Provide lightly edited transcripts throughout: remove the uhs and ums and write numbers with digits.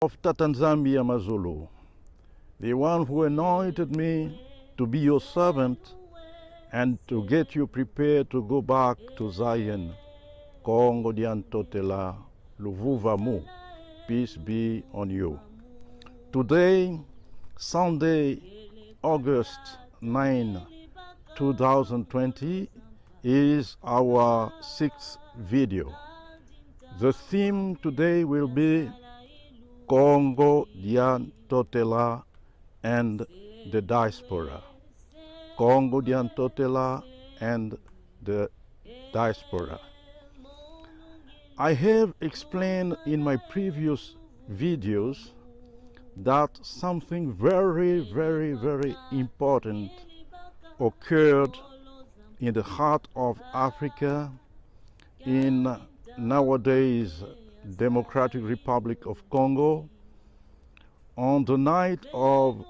of Tatanzambia Mazulu, the one who anointed me to be your servant and to get you prepared to go back to Zion, Kongo Diantotela, Luvuvamu, peace be on you. Today, Sunday, August 9, 2020, is our 6th video. The theme today will be Kongo Diantotela and the diaspora. Kongo Diantotela and the diaspora. I have explained in my previous videos that something very, very, very important occurred in the heart of Africa, in nowadays Democratic Republic of Congo, on the night of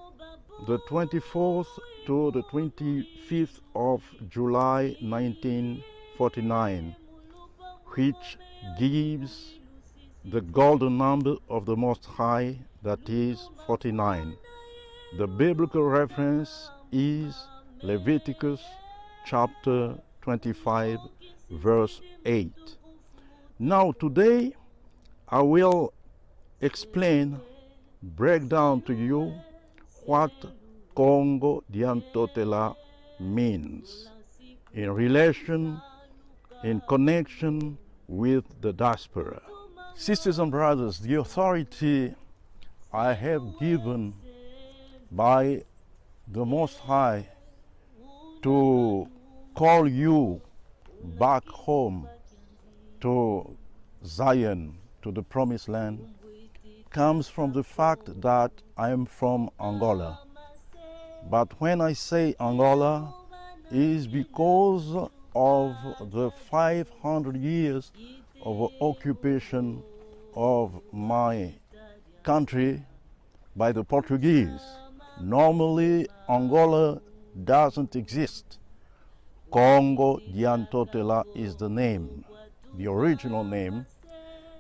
the 24th to the 25th of July 1949, which gives the golden number of the Most High, that is 49. The biblical reference is Leviticus chapter 25, verse 8. Now today I will explain, break down to you what Kongo Diantotela means in relation, in connection with the diaspora. Sisters and brothers, the authority I have given by the Most High to call you back home to Zion, to the Promised Land, comes from the fact that I am from Angola. But when I say Angola, it is because of the 500 years of occupation of my country by the Portuguese. Normally, Angola doesn't exist. Kongo Diantotela is the name, the original name.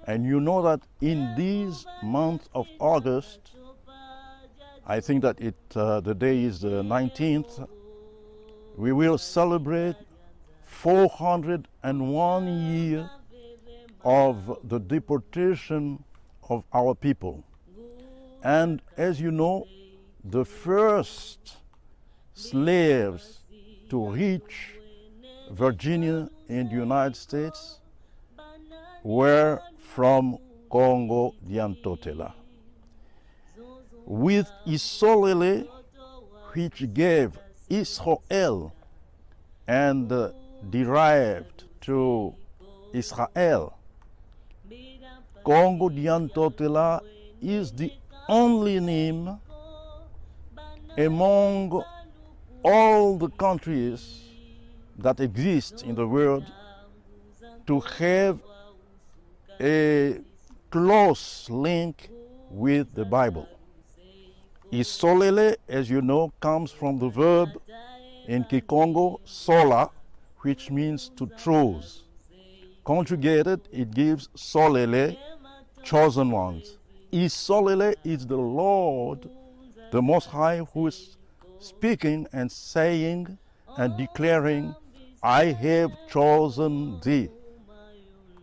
And you know that in this month of August, I think that the day is the 19th, we will celebrate 401 years of the deportation of our people. And as you know, the first slaves to reach Virginia in the United States were from Kongo Diantotela. With Isolele, which gave Israel and derived to Israel, Kongo Diantotela is the only name among all the countries that exist in the world to have a close link with the Bible. Isolele, as you know, comes from the verb in Kikongo, sola, which means to choose. Conjugated, it gives solele, chosen ones. Isolele is the Lord, the Most High, who is speaking and saying and declaring, I have chosen thee.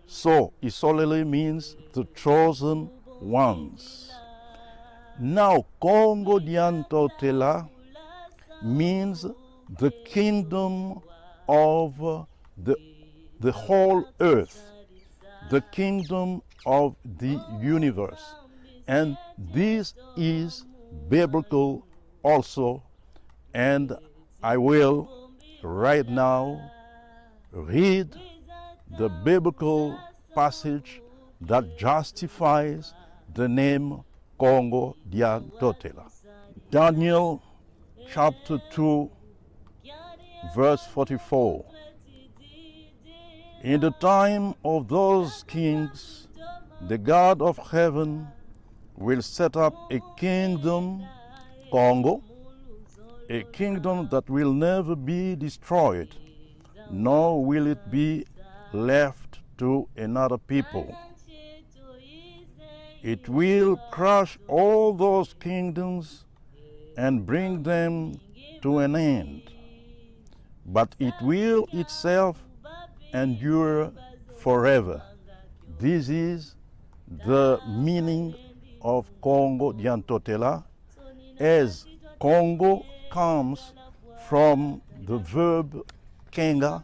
So, Isolele means the chosen ones. Now, Kongo Diantotela means the kingdom of the whole earth, the kingdom of the universe. And this is biblical also. And I will right now read the biblical passage that justifies the name Kongo Diantotela. Daniel chapter 2, verse 44. In the time of those kings, the God of heaven will set up a kingdom, Congo, a kingdom that will never be destroyed, nor will it be left to another people. It will crush all those kingdoms and bring them to an end. But it will itself endure forever. This is the meaning of Congo Diantotela, as Congo comes from the verb kenga,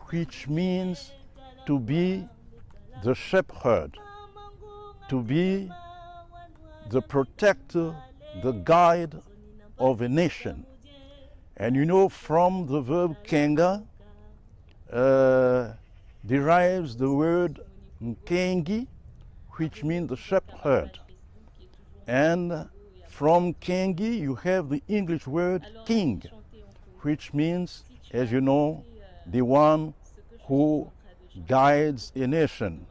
which means to be the shepherd, to be the protector, the guide of a nation. And you know, from the verb kenga derives the word nkengi, which means the shepherd. And from kengi you have the English word king, which means, as you know, the one who guides a nation.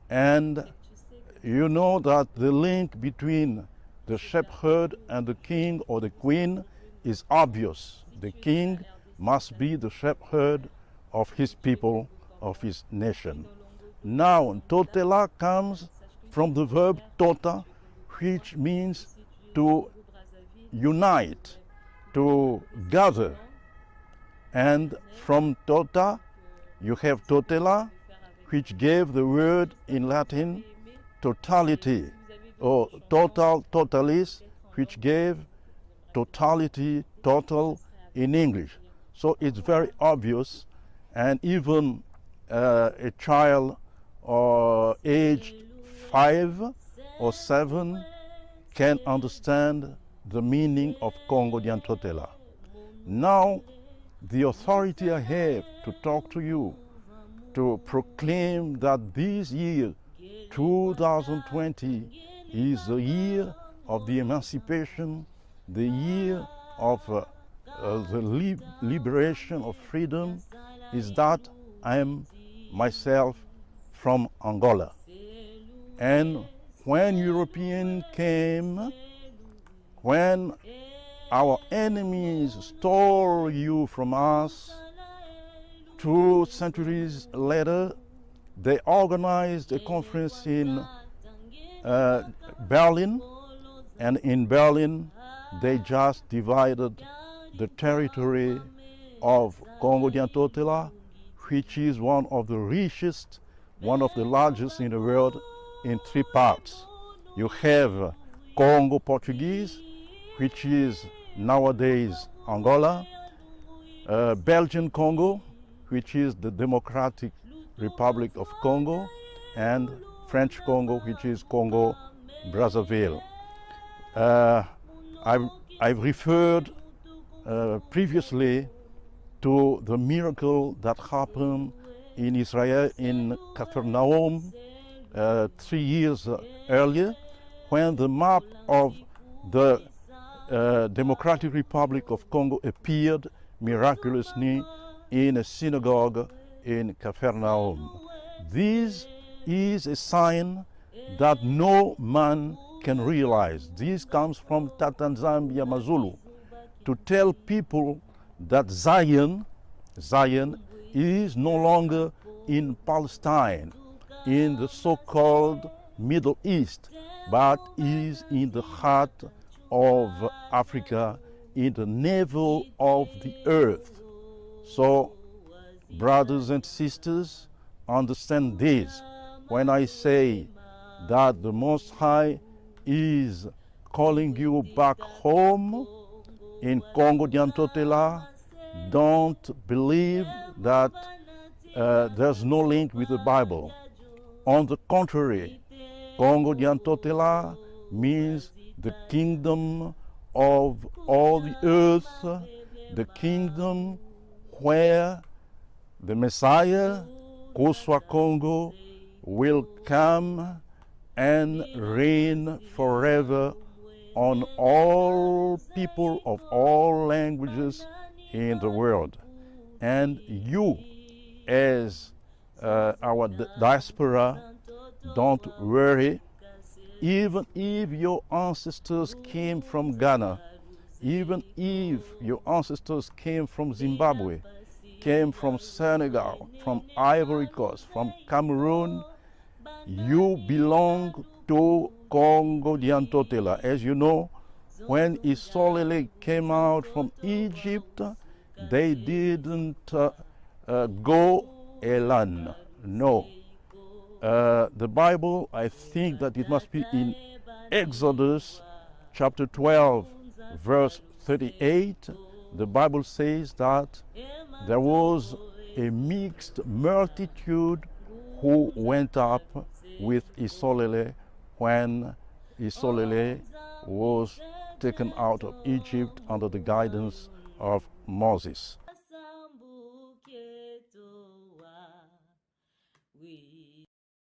And you know that the link between the shepherd and the king or the queen is obvious. The king must be the shepherd of his people, of his nation. Now, nTotela comes from the verb tota, which means to unite, to gather. And from tota, you have totela, which gave the word in Latin totality, or total, totalis, which gave totality, total in English. So it's very obvious, and even a child aged 5 or 7 can understand the meaning of Congo Diantotela. Now, the authority I have to talk to you, to proclaim that this year, 2020, is the year of the emancipation, the year of the liberation of freedom, is that I am myself from Angola. And when Europeans came, when our enemies stole you from us, 2 centuries later, they organized a conference in Berlin, and in Berlin they just divided the territory of Congo Diantotela, which is one of the richest, one of the largest in the world, in 3 parts. You have Congo Portuguese, which is nowadays Angola, Belgian Congo, which is the Democratic Republic of Congo, and French Congo, which is Congo Brazzaville. I've referred previously to the miracle that happened in Israel, in Capernaum, 3 years earlier, when the map of the Democratic Republic of Congo appeared miraculously in a synagogue in Capernaum. This is a sign that no man can realize. This comes from Tatanzambia Mazulu, to tell people that Zion is no longer in Palestine, in the so-called Middle East, but is in the heart of Africa, in the navel of the earth. So, brothers and sisters, understand this. When I say that the Most High is calling you back home in Congo Diantotela, don't believe that there's no link with the Bible. On the contrary, Congo Diantotela means the kingdom of all the earth, the kingdom where the Messiah, Koswa Congo, will come and reign forever on all people of all languages in the world. And you, as our diaspora, don't worry. Even if your ancestors came from Ghana, even if your ancestors came from Zimbabwe, came from Senegal, from Ivory Coast, from Cameroon, you belong to Congo, Diantotela. As you know, when Isolele came out from Egypt, they didn't go Elan. No. The Bible, I think that it must be in Exodus chapter 12, verse 38. The Bible says that there was a mixed multitude who went up with Isolele when Isolele was taken out of Egypt under the guidance of Moses.